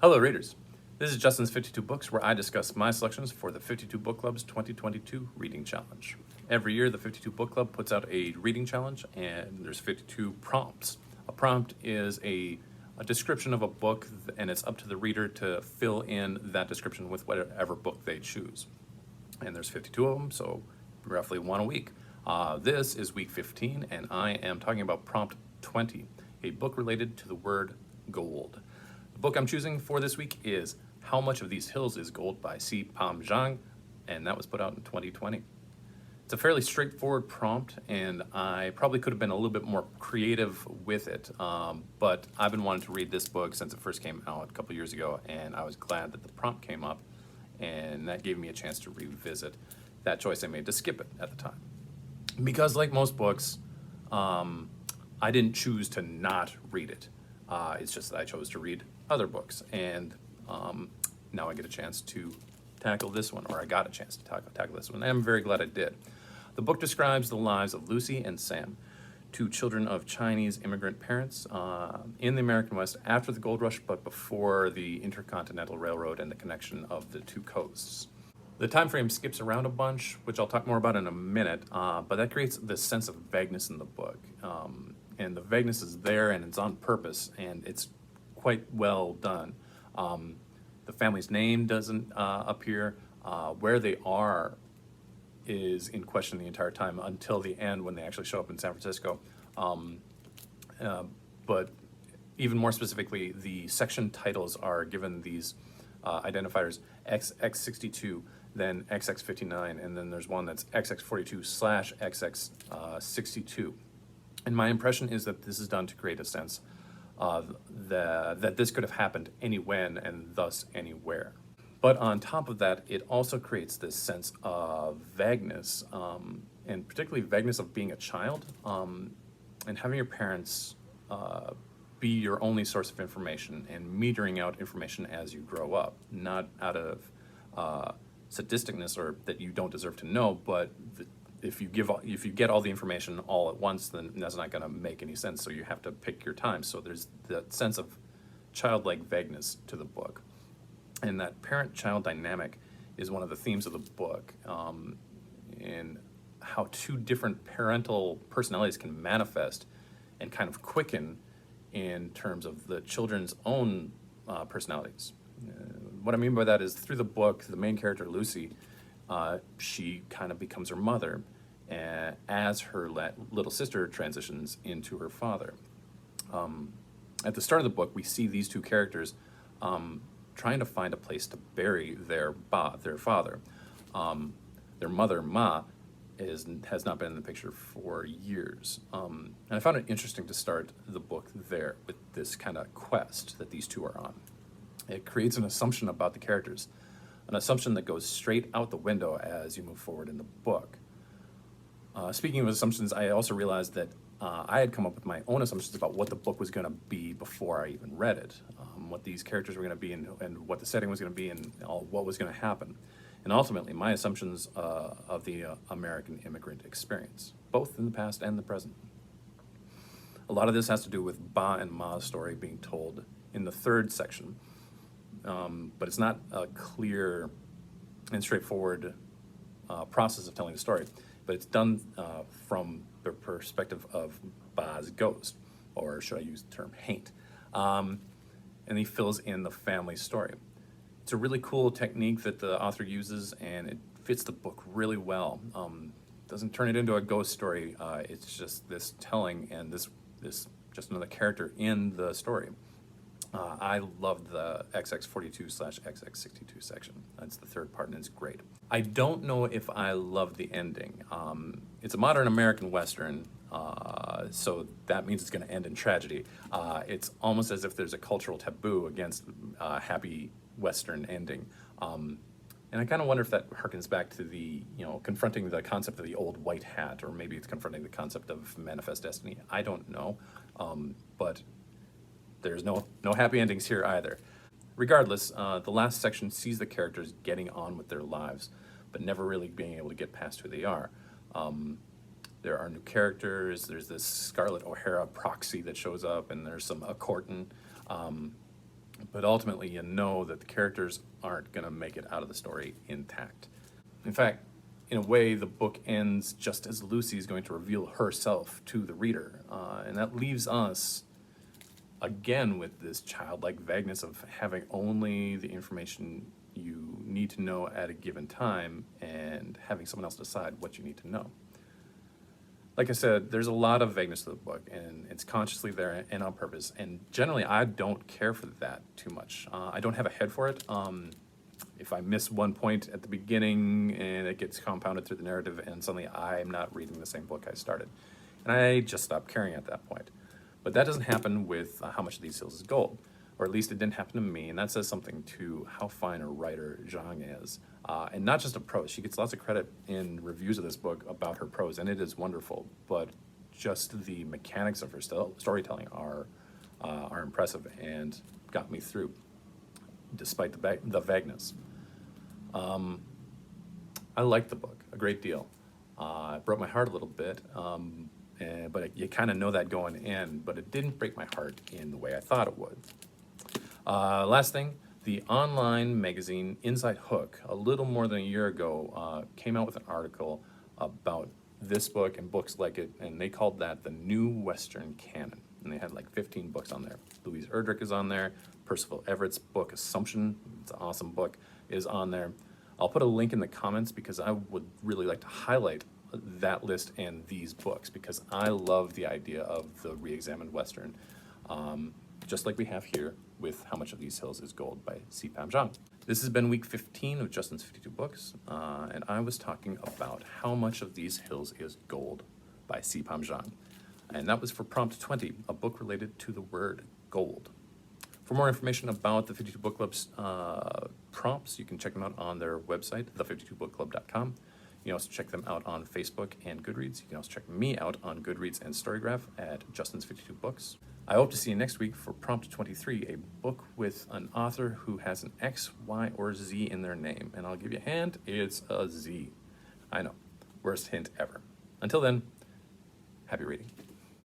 Hello readers, this is Justin's 52 Books where I discuss my selections for the 52 Book Club's 2022 Reading Challenge. Every year the 52 Book Club puts out a reading challenge and there's 52 prompts. A prompt is a description of a book and it's up to the reader to fill in that description with whatever book they choose. And there's 52 of them, so roughly one a week. This is week 15 and I am talking about prompt 20, a book related to the word gold. The book I'm choosing for this week is How Much of These Hills is Gold by C Pam Zhang, and that was put out in 2020. It's a fairly straightforward prompt, and I probably could have been a little bit more creative with it, but I've been wanting to read this book since it first came out a couple years ago, and I was glad that the prompt came up, and that gave me a chance to revisit that choice I made to skip it at the time. Because like most books, I didn't choose to not read it. It's just that I chose to read other books, and now I get a chance to tackle this one, or I got a chance to tackle this one, and I'm very glad I did. The book describes the lives of Lucy and Sam, two children of Chinese immigrant parents in the American West after the gold rush, but before the Intercontinental Railroad and the connection of the two coasts. The time frame skips around a bunch, which I'll talk more about in a minute, but that creates this sense of vagueness in the book. And the vagueness is there and it's on purpose, and it's quite well done. The family's name doesn't appear. Where they are is in question the entire time until the end when they actually show up in San Francisco. But even more specifically, the section titles are given these identifiers XX62, then XX59, and then there's one that's XX42/XX62. And my impression is that this is done to create a sense that this could have happened any when and thus anywhere. But on top of that, it also creates this sense of vagueness, and particularly vagueness of being a child, and having your parents be your only source of information and metering out information as you grow up, not out of sadisticness or that you don't deserve to know, but if you get all the information all at once, then that's not going to make any sense. So you have to pick your time. So there's that sense of childlike vagueness to the book, and that parent-child dynamic is one of the themes of the book, and how two different parental personalities can manifest and kind of quicken in terms of the children's own personalities. What I mean by that is through the book, the main character Lucy, she kind of becomes her mother as her little sister transitions into her father. At the start of the book, we see these two characters trying to find a place to bury their father. Their mother, Ma, has not been in the picture for years. And I found it interesting to start the book there with this kind of quest that these two are on. It creates an assumption about the characters, an assumption that goes straight out the window as you move forward in the book. Speaking of assumptions, I also realized that I had come up with my own assumptions about what the book was going to be before I even read it, what these characters were going to be and what the setting was going to be and what was going to happen. And ultimately, my assumptions of the American immigrant experience, both in the past and the present. A lot of this has to do with Ba and Ma's story being told in the third section, but it's not a clear and straightforward process of telling the story, but it's done from the perspective of Ba's ghost, or should I use the term haint, and he fills in the family story. It's a really cool technique that the author uses, and it fits the book really well. Doesn't turn it into a ghost story. It's just this telling and this just another character in the story. I loved the XX42/XX62 section. That's the third part, and it's great. I don't know if I love the ending. It's a modern American Western, so that means it's going to end in tragedy. It's almost as if there's a cultural taboo against happy Western ending. And I kind of wonder if that harkens back to the, confronting the concept of the old white hat, or maybe it's confronting the concept of manifest destiny. I don't know, but there's no happy endings here either. Regardless, the last section sees the characters getting on with their lives, but never really being able to get past who they are. There are new characters. There's this Scarlett O'Hara proxy that shows up, and there's some Accorton. but ultimately you know that the characters aren't going to make it out of the story intact. In fact, in a way, the book ends just as Lucy is going to reveal herself to the reader, and that leaves us again with this childlike vagueness of having only the information you need to know at a given time and having someone else decide what you need to know. Like I said, there's a lot of vagueness to the book, and it's consciously there and on purpose, and generally I don't care for that too much. I don't have a head for it. If I miss one point at the beginning and it gets compounded through the narrative and suddenly I'm not reading the same book I started, and I just stop caring at that point. But that doesn't happen with How Much of These Hills is Gold, or at least it didn't happen to me, and that says something to how fine a writer Zhang is. And not just a prose. She gets lots of credit in reviews of this book about her prose, and it is wonderful, but just the mechanics of her storytelling are impressive and got me through, despite the vagueness. I liked the book a great deal. It broke my heart a little bit, but you kind of know that going in, but it didn't break my heart in the way I thought it would. Last thing, the online magazine Inside Hook, a little more than a year ago, came out with an article about this book and books like it, and they called that the New Western Canon. And they had like 15 books on there. Louise Erdrich is on there. Percival Everett's book, Assumption, it's an awesome book, is on there. I'll put a link in the comments because I would really like to highlight that list and these books because I love the idea of the re-examined Western, just like we have here with How Much of These Hills is Gold by C Pam Zhang. This has been week 15 of Justin's 52 Books, and I was talking about How Much of These Hills is Gold by C Pam Zhang. And that was for Prompt 20, a book related to the word gold. For more information about the 52 Book Club's prompts, you can check them out on their website, the52bookclub.com. You can also check them out on Facebook and Goodreads. You can also check me out on Goodreads and Storygraph at Justin's 52 Books. I hope to see you next week for Prompt 23, a book with an author who has an X, Y, or Z in their name. And I'll give you a hint, it's a Z. I know, worst hint ever. Until then, happy reading.